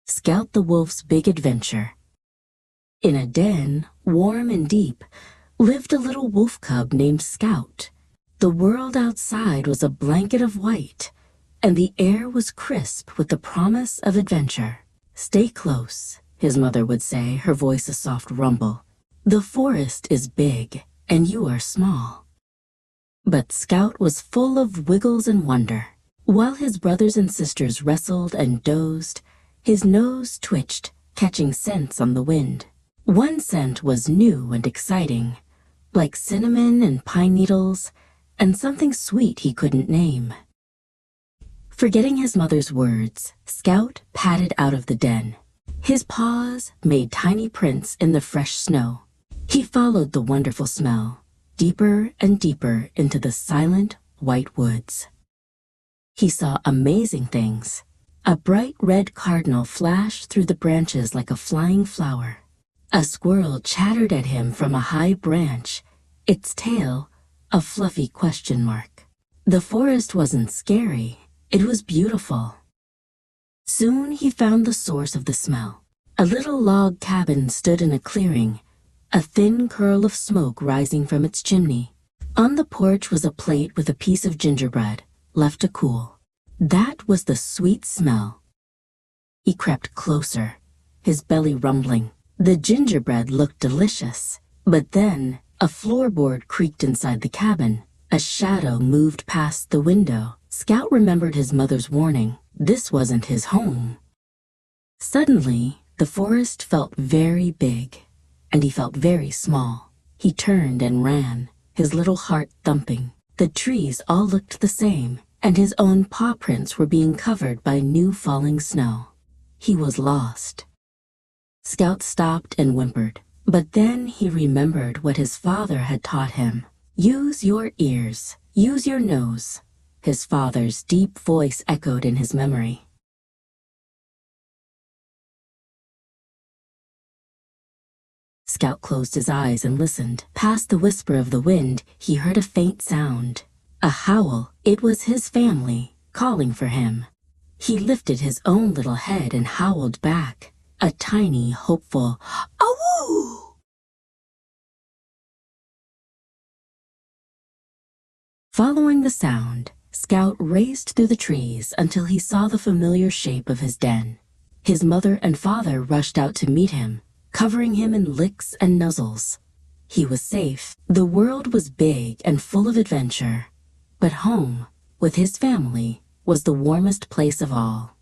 Scout the Wolf's Big Adventure. In a den, warm and deep, lived a little wolf cub named Scout. The world outside was a blanket of white, and the air was crisp with the promise of adventure. "Stay close," his mother would say, her voice a soft rumble. "The forest is big, and you are small." But Scout was full of wiggles and wonder. While his brothers and sisters wrestled and dozed, his nose twitched, catching scents on the wind. One scent was new and exciting, like cinnamon and pine needles, and something sweet he couldn't name. Forgetting his mother's words, Scout padded out of the den. His paws made tiny prints in the fresh snow. He followed the wonderful smell, deeper and deeper into the silent white woods. He saw amazing things. A bright red cardinal flashed through the branches like a flying flower. A squirrel chattered at him from a high branch, its tail a fluffy question mark. The forest wasn't scary, it was beautiful. Soon he found the source of the smell. A little log cabin stood in a clearing, a thin curl of smoke rising from its chimney. On the porch was a plate with a piece of gingerbread, left to cool. That was the sweet smell. He crept closer, his belly rumbling. The gingerbread looked delicious, but then a floorboard creaked inside the cabin. A shadow moved past the window. Scout remembered his mother's warning. This wasn't his home. Suddenly, the forest felt very big, and he felt very small. He turned and ran, his little heart thumping. The trees all looked the same, and his own paw prints were being covered by new falling snow. He was lost. Scout stopped and whimpered, but then he remembered what his father had taught him. "Use your ears, use your nose." His father's deep voice echoed in his memory. Scout closed his eyes and listened. Past the whisper of the wind, he heard a faint sound. A howl. It was his family, calling for him. He lifted his own little head and howled back. A tiny, hopeful "Awoo!" Following the sound, Scout raced through the trees until he saw the familiar shape of his den. His mother and father rushed out to meet him, covering him in licks and nuzzles. He was safe. The world was big and full of adventure, but home, with his family, was the warmest place of all.